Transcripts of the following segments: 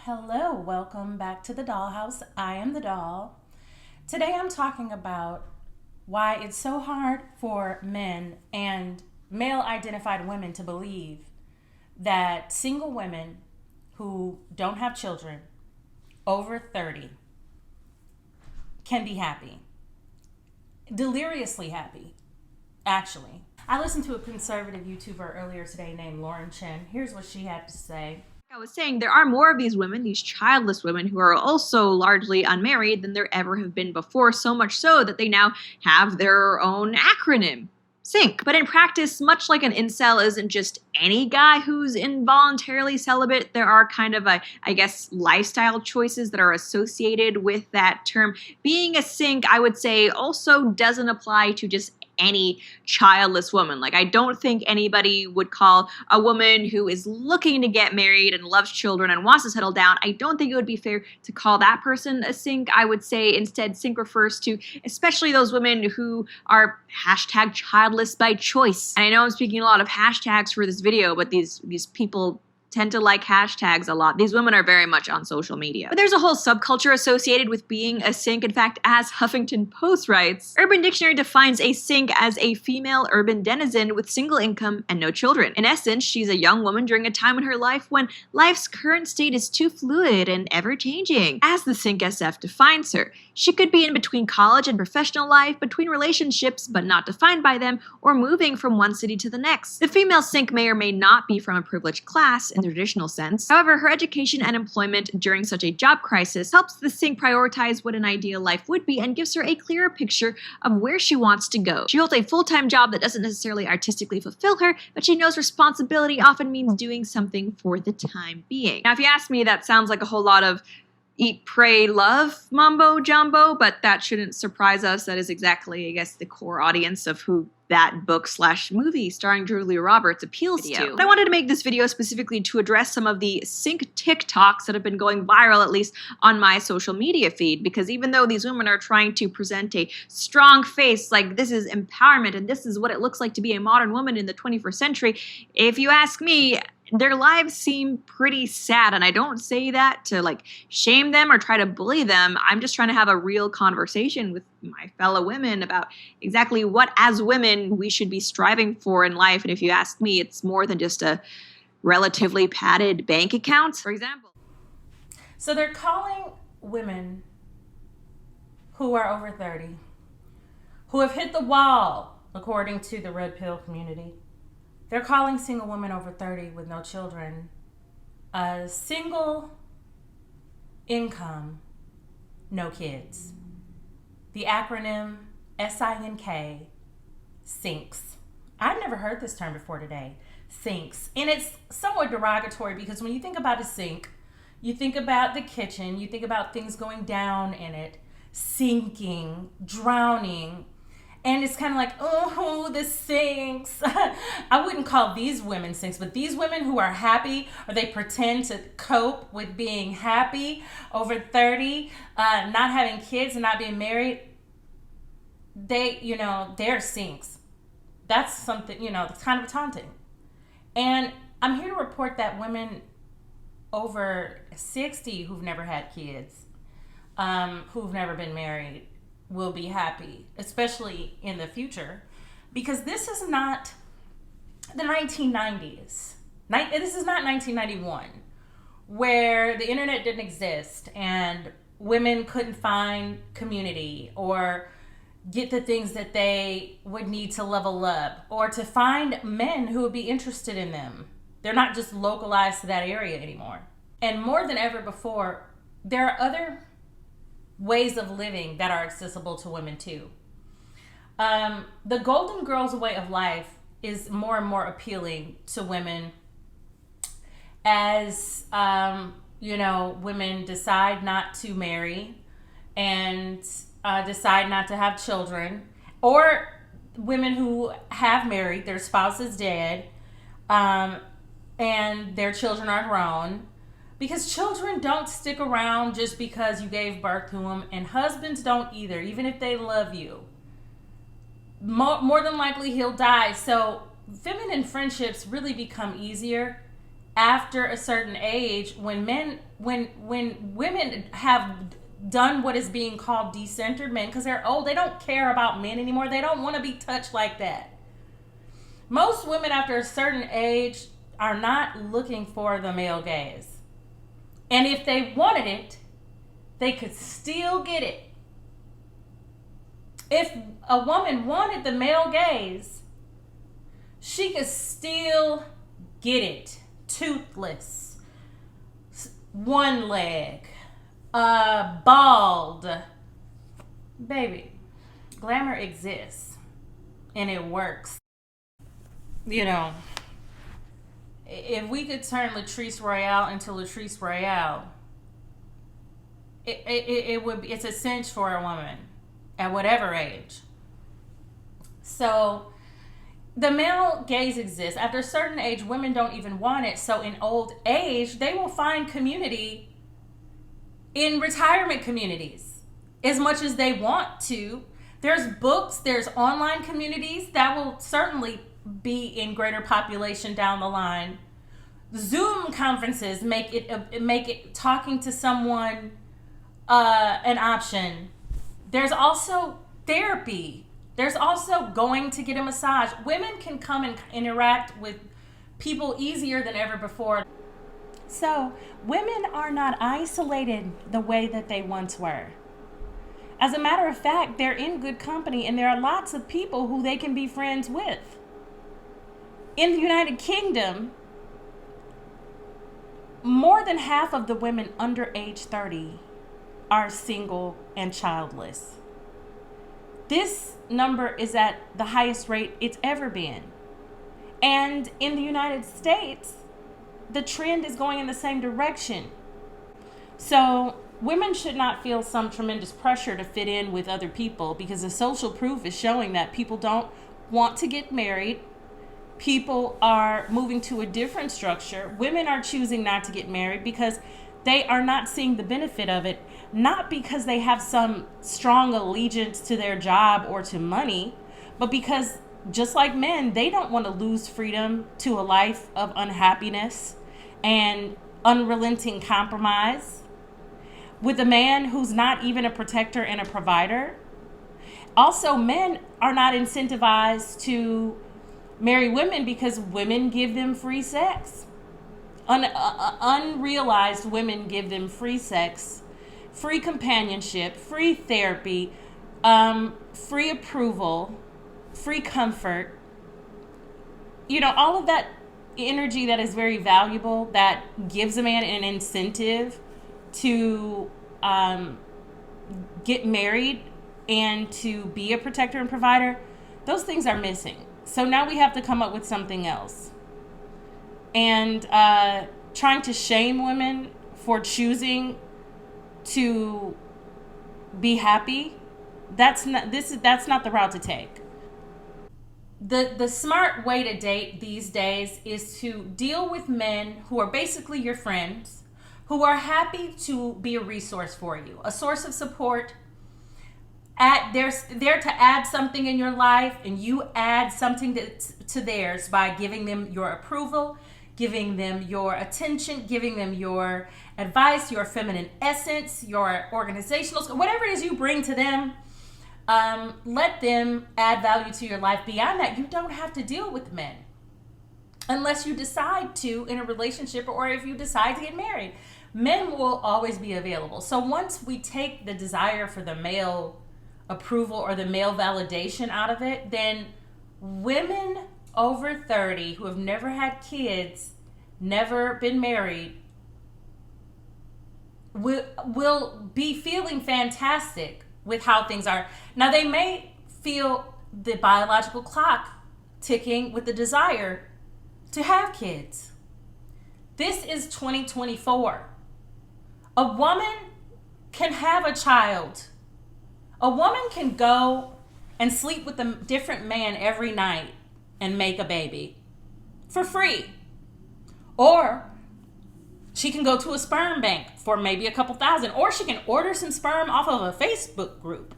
Hello, welcome back to the Dollhouse. I am the doll. Today I'm talking about why it's so hard for men and male identified women to believe that single women who don't have children over 30 can be happy. Deliriously happy, actually. I listened to a conservative YouTuber earlier today named Lauren Chen. Here's what she had to say. I was saying, there are more of these women, these childless women, who are also largely unmarried than there ever have been before, so much so that they now have their own acronym. SYNC. But in practice, much like an incel isn't just any guy who's involuntarily celibate, there are kind of, lifestyle choices that are associated with that term. Being a SYNC, I would say, also doesn't apply to just any childless woman. Like, I don't think anybody would call a woman who is looking to get married and loves children and wants to settle down, I don't think it would be fair to call that person a SYNC. I would say instead SYNC refers to especially those women who are hashtag childless by choice. And I know I'm speaking a lot of hashtags for this video, but these people tend to like hashtags a lot. These women are very much on social media. But there's a whole subculture associated with being a SYNC. In fact, as Huffington Post writes, Urban Dictionary defines a SYNC as a female urban denizen with single income and no children. In essence, she's a young woman during a time in her life when life's current state is too fluid and ever-changing. As the SYNC SF defines her, she could be in between college and professional life, between relationships but not defined by them, or moving from one city to the next. The female SYNC may or may not be from a privileged class in the traditional sense. However, her education and employment during such a job crisis helps the SYNC prioritize what an ideal life would be and gives her a clearer picture of where she wants to go. She holds a full-time job that doesn't necessarily artistically fulfill her, but she knows responsibility often means doing something for the time being. Now, if you ask me, that sounds like a whole lot of eat, pray, love mambo jumbo, but that shouldn't surprise us. That is exactly, I guess, the core audience of who that book/movie starring Julia Roberts appeals to. But I wanted to make this video specifically to address some of the SYNC TikToks that have been going viral, at least on my social media feed, because even though these women are trying to present a strong face, like this is empowerment and this is what it looks like to be a modern woman in the 21st century, if you ask me, their lives seem pretty sad, and I don't say that to shame them or try to bully them. I'm just trying to have a real conversation with my fellow women about exactly what, as women, we should be striving for in life. And if you ask me, it's more than just a relatively padded bank account, for example. So they're calling women who are over 30, who have hit the wall, according to the red pill community. They're calling single women over 30 with no children a single income, no kids. The acronym SINK, SYNCs. I've never heard this term before today, SYNCs. And it's somewhat derogatory because when you think about a sink, you think about the kitchen, you think about things going down in it, sinking, drowning. And it's kind of like, oh, the sinks. I wouldn't call these women sinks, but these women who are happy, or they pretend to cope with being happy over 30, not having kids and not being married, they're sinks. That's something, that's kind of taunting. And I'm here to report that women over 60 who've never had kids, who've never been married, will be happy, especially in the future, because this is not the 1990s. This is not 1991, where the internet didn't exist and women couldn't find community or get the things that they would need to level up or to find men who would be interested in them. They're not just localized to that area anymore. And more than ever before, there are other ways of living that are accessible to women too. The Golden Girls way of life is more and more appealing to women as women decide not to marry and decide not to have children, or women who have married, their spouse is dead, and their children are grown. Because children don't stick around just because you gave birth to them, and husbands don't either, even if they love you. More than likely, he'll die. So feminine friendships really become easier after a certain age, when women have done what is being called decentered men, because they're old, they don't care about men anymore. They don't want to be touched like that. Most women after a certain age are not looking for the male gaze. And if they wanted it, they could still get it. If a woman wanted the male gaze, she could still get it. Toothless, one leg, bald. Baby, glamour exists and it works. You know, if we could turn Latrice Royale into Latrice Royale, it would be, it's a cinch for a woman at whatever age. So the male gaze exists. After a certain age, women don't even want it. So in old age, they will find community in retirement communities as much as they want to. There's books, there's online communities that will certainly be in greater population down the line. Zoom conferences make it talking to someone an option. There's also therapy. There's also going to get a massage. Women can come and interact with people easier than ever before. So women are not isolated the way that they once were. As a matter of fact, they're in good company and there are lots of people who they can be friends with. In the United Kingdom, more than half of the women under age 30 are single and childless. This number is at the highest rate it's ever been. And in the United States, the trend is going in the same direction. So women should not feel some tremendous pressure to fit in with other people, because the social proof is showing that people don't want to get married. People are moving to a different structure. Women are choosing not to get married because they are not seeing the benefit of it, not because they have some strong allegiance to their job or to money, but because, just like men, they don't want to lose freedom to a life of unhappiness and unrelenting compromise with a man who's not even a protector and a provider. Also, men are not incentivized to marry women because women give them free sex. Unrealized women give them free sex, free companionship, free therapy, free approval, free comfort. You know, all of that energy that is very valuable, that gives a man an incentive to get married and to be a protector and provider, those things are missing. So now we have to come up with something else. And trying to shame women for choosing to be happy, that's not the route to take. The smart way to date these days is to deal with men who are basically your friends, who are happy to be a resource for you, a source of support. They're there to add something in your life, and you add something to theirs by giving them your approval, giving them your attention, giving them your advice, your feminine essence, your organizational, whatever it is you bring to them. Let them add value to your life. Beyond that, you don't have to deal with men unless you decide to in a relationship, or if you decide to get married. Men will always be available. So once we take the desire for the male approval or the male validation out of it, then women over 30 who have never had kids, never been married, will be feeling fantastic with how things are. Now, they may feel the biological clock ticking with the desire to have kids. This is 2024. A woman can have a child. A woman can go and sleep with a different man every night and make a baby for free. Or she can go to a sperm bank for maybe a couple $1,000. Or she can order some sperm off of a Facebook group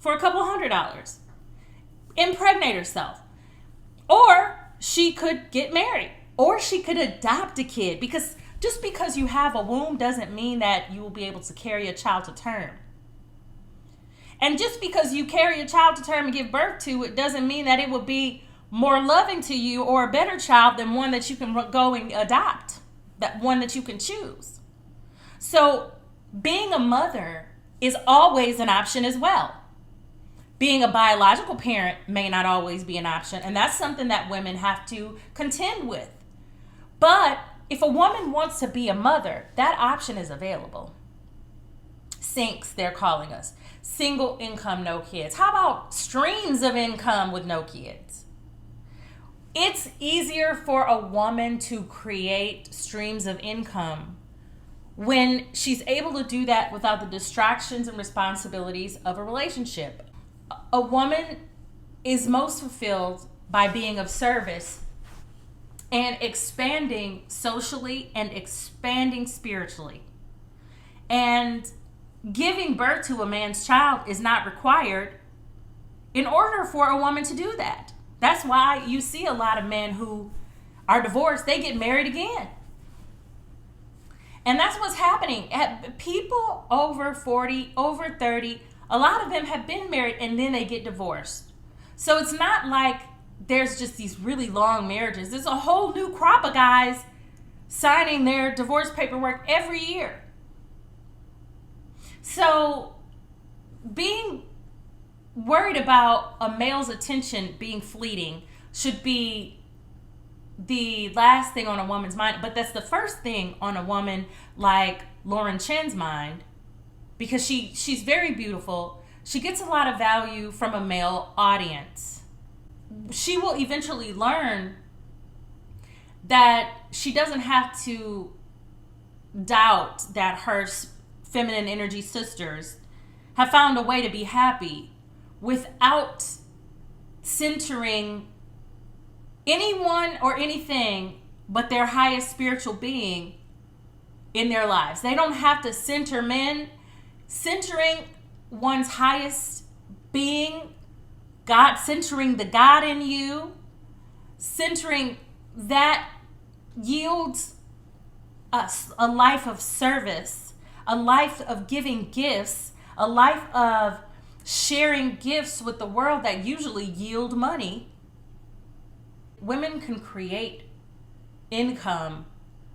for a couple $100. Impregnate herself. Or she could get married. Or she could adopt a kid, because just because you have a womb doesn't mean that you will be able to carry a child to term. And just because you carry a child to term and give birth to it doesn't mean that it will be more loving to you or a better child than one that you can go and adopt, that one that you can choose. So being a mother is always an option as well. Being a biological parent may not always be an option, and that's something that women have to contend with. But if a woman wants to be a mother, that option is available. Sinks, they're calling us. Single income, no kids. How about streams of income with no kids? It's easier for a woman to create streams of income when she's able to do that without the distractions and responsibilities of a relationship. A woman is most fulfilled by being of service and expanding socially and expanding spiritually. And giving birth to a man's child is not required in order for a woman to do that. That's why you see a lot of men who are divorced, they get married again. And that's what's happening. People over 40, over 30, a lot of them have been married and then they get divorced. So it's not like there's just these really long marriages. There's a whole new crop of guys signing their divorce paperwork every year. So being worried about a male's attention being fleeting should be the last thing on a woman's mind. But that's the first thing on a woman like Lauren Chen's mind, because she's very beautiful. She gets a lot of value from a male audience. She will eventually learn that she doesn't have to doubt that her feminine energy sisters have found a way to be happy without centering anyone or anything but their highest spiritual being in their lives. They don't have to center men. Centering one's highest being, God, centering the God in you, centering that yields us a life of service, a life of giving gifts, a life of sharing gifts with the world that usually yield money. Women can create income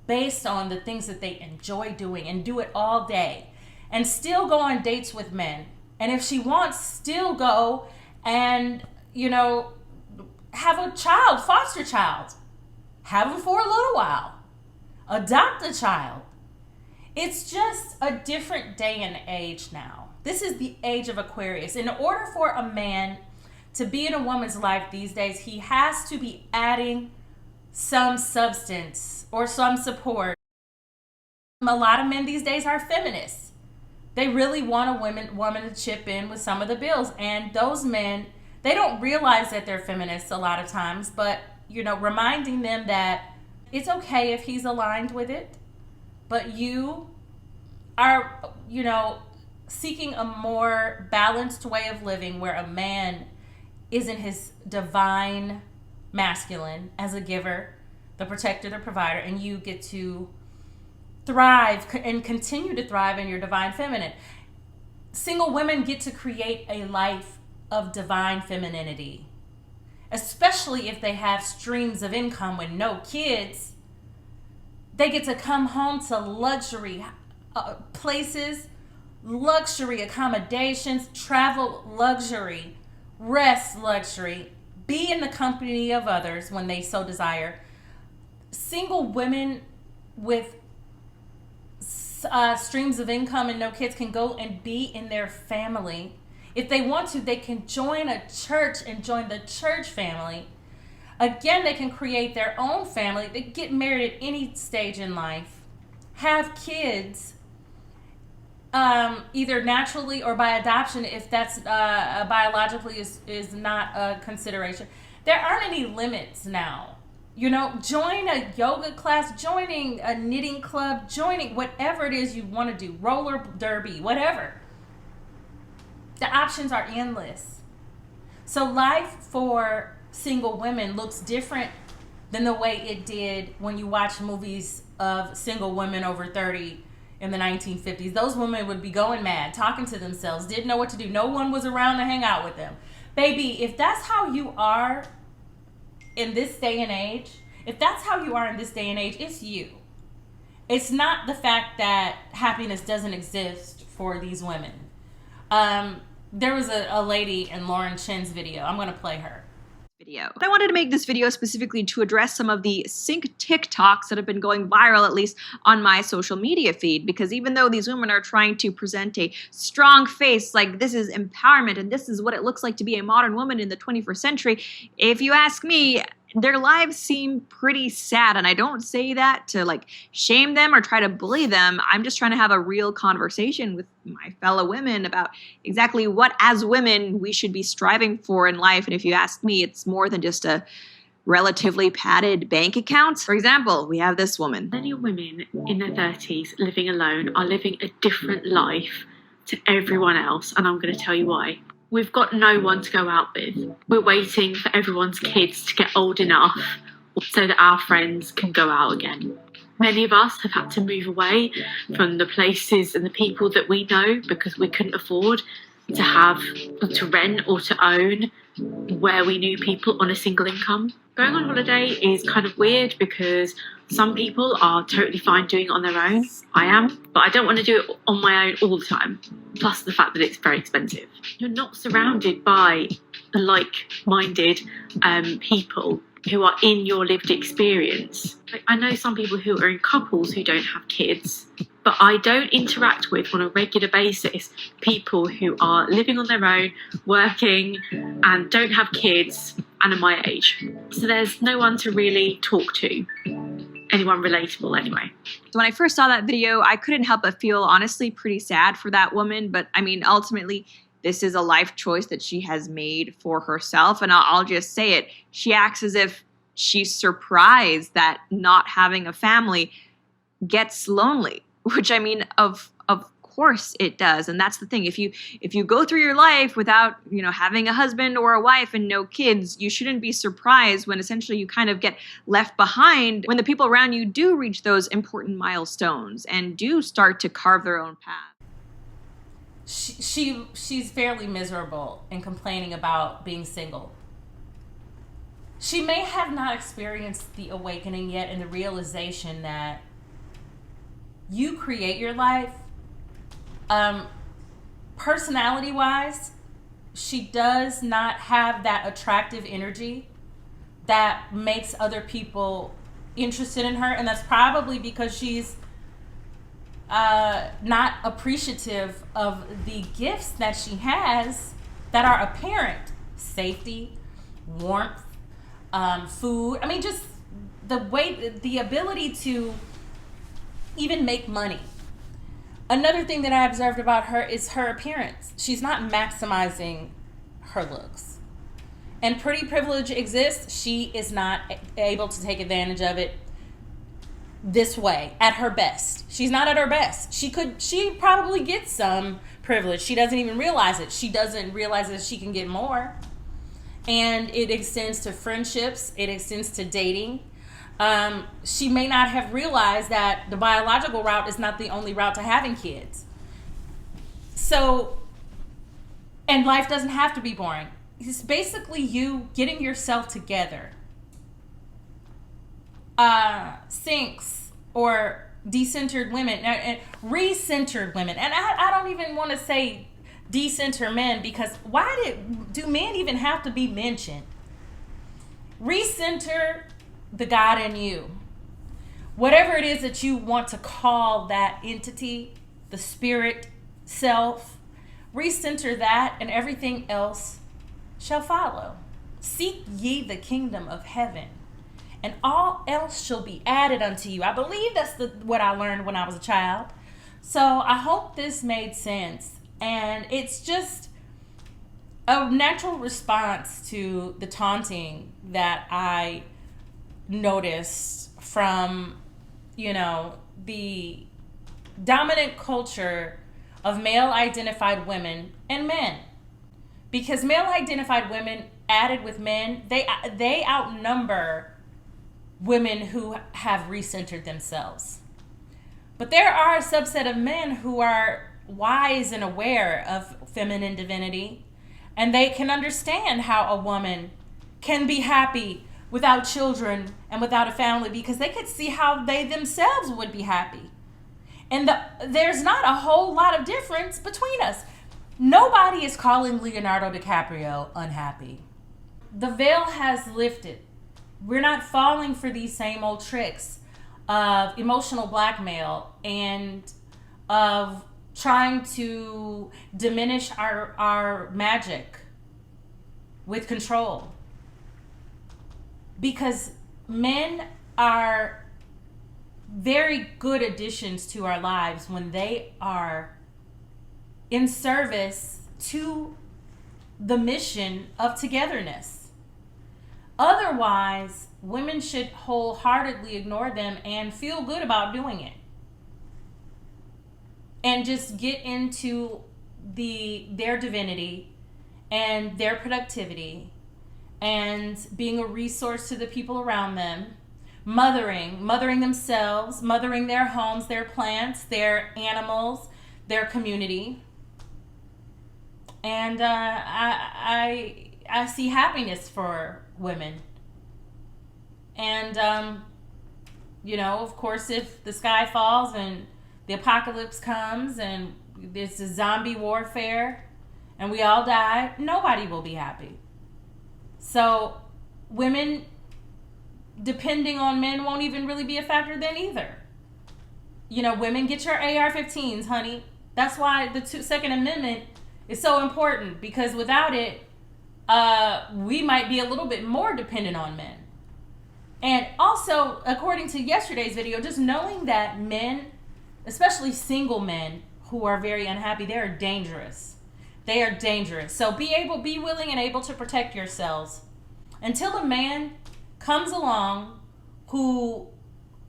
based on the things that they enjoy doing and do it all day and still go on dates with men. And if she wants, still go and, have a child, foster child, have them for a little while, adopt a child. It's just a different day and age now. This is the age of Aquarius. In order for a man to be in a woman's life these days, he has to be adding some substance or some support. A lot of men these days are feminists. They really want a woman to chip in with some of the bills. And those men, they don't realize that they're feminists a lot of times, but, reminding them that it's okay if he's aligned with it, but you are, seeking a more balanced way of living where a man is in his divine masculine as a giver, the protector, the provider, and you get to thrive and continue to thrive in your divine feminine. Single women get to create a life of divine femininity, especially if they have streams of income with no kids. They get to come home to luxury places, luxury accommodations, travel luxury, rest luxury, be in the company of others when they so desire. Single women with streams of income and no kids can go and be in their family. If they want to, they can join a church and join the church family. Again, they can create their own family. They get married at any stage in life, have kids, either naturally or by adoption, if that's biologically is not a consideration. There aren't any limits now. Join a yoga class, joining a knitting club, joining whatever it is you want to do, roller derby, whatever. The options are endless. So life for single women looks different than the way it did when you watch movies of single women over 30 in the 1950s. Those women would be going mad, talking to themselves, didn't know what to do. No one was around to hang out with them. Baby, if that's how you are in this day and age, it's you. It's not the fact that happiness doesn't exist for these women. There was a lady in Lauren Chin's video. I'm going to play her. I wanted to make this video specifically to address some of the sync TikToks that have been going viral, at least on my social media feed, because even though these women are trying to present a strong face, like this is empowerment and this is what it looks like to be a modern woman in the 21st century, if you ask me, their lives seem pretty sad. And I don't say that to like shame them or try to bully them. I'm just trying to have a real conversation with my fellow women about exactly what as women we should be striving for in life. And if you ask me, it's more than just a relatively padded bank account. For example, we have this woman. Many women in their 30s living alone are living a different life to everyone else. And I'm going to tell you why. We've got no one to go out with. We're waiting for everyone's kids to get old enough so that our friends can go out again. Many of us have had to move away from the places and the people that we know because we couldn't afford to rent or to own where we knew people on a single income. Going on holiday is kind of weird because some people are totally fine doing it on their own. I am, but I don't want to do it on my own all the time. Plus the fact that it's very expensive. You're not surrounded by like-minded people who are in your lived experience. Like, I know some people who are in couples who don't have kids, but I don't interact with on a regular basis people who are living on their own, working, and don't have kids and are my age. So there's no one to really talk to. Anyone relatable anyway. So when I first saw that video, I couldn't help but feel honestly pretty sad for that woman. But I mean, ultimately, this is a life choice that she has made for herself. And I'll just say it. She acts as if she's surprised that not having a family gets lonely, which I mean, of course it does. And that's the thing. If you go through your life without, having a husband or a wife and no kids, you shouldn't be surprised when essentially you kind of get left behind when the people around you do reach those important milestones and do start to carve their own path. She's fairly miserable and complaining about being single. She may have not experienced the awakening yet and the realization that you create your life. Personality-wise, she does not have that attractive energy that makes other people interested in her, and that's probably because she's not appreciative of the gifts that she has that are apparent. Safety, warmth, food. I mean, just the ability to even make money. Another thing that I observed about her is her appearance. She's not maximizing her looks. And pretty privilege exists. She is not able to take advantage of it this way at her best. She's not at her best. She probably gets some privilege. She doesn't even realize it. She doesn't realize that she can get more. And it extends to friendships. It extends to dating. She may not have realized that the biological route is not the only route to having kids. So, and life doesn't have to be boring. It's basically you getting yourself together. Sinks or decentered women and recentered women. And I don't even want to say decenter men, because why do men even have to be mentioned? Recenter the God in you. Whatever it is that you want to call that entity, the spirit, self, recenter that and everything else shall follow. Seek ye the kingdom of heaven, and all else shall be added unto you. I believe that's what I learned when I was a child. So I hope this made sense. And it's just a natural response to the taunting that I noticed from, the dominant culture of male-identified women and men. Because male-identified women added with men, they outnumber women who have recentered themselves. But there are a subset of men who are wise and aware of feminine divinity, and they can understand how a woman can be happy without children and without a family, because they could see how they themselves would be happy. And there's not a whole lot of difference between us. Nobody is calling Leonardo DiCaprio unhappy. The veil has lifted. We're not falling for these same old tricks of emotional blackmail and of trying to diminish our magic with control. Because men are very good additions to our lives when they are in service to the mission of togetherness. Otherwise, women should wholeheartedly ignore them and feel good about doing it. And just get into their divinity and their productivity and being a resource to the people around them, mothering themselves, mothering their homes, their plants, their animals, their community. And I see happiness for women. And, of course, if the sky falls and the apocalypse comes and there's a zombie warfare and we all die, nobody will be happy. So women depending on men won't even really be a factor then either. Women, get your AR-15s, honey. That's why the Second Amendment is so important, because without it, we might be a little bit more dependent on men. And also, according to yesterday's video, just knowing that men, especially single men who are very unhappy, they are dangerous. They are dangerous. So be willing and able to protect yourselves until a man comes along who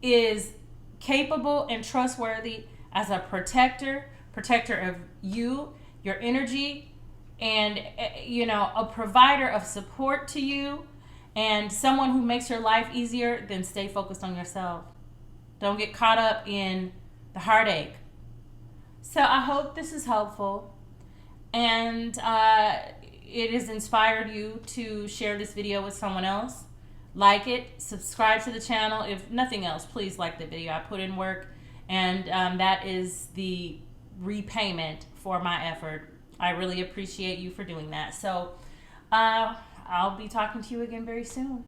is capable and trustworthy as a protector of you, your energy, and a provider of support to you, and someone who makes your life easier. Then stay focused on yourself. Don't get caught up in the heartache. So I hope this is helpful, and it has inspired you to share this video with someone else. Like it, subscribe to the channel. If nothing else, please like the video. I put in work, and that is the repayment for my effort. I really appreciate you for doing that. So I'll be talking to you again very soon.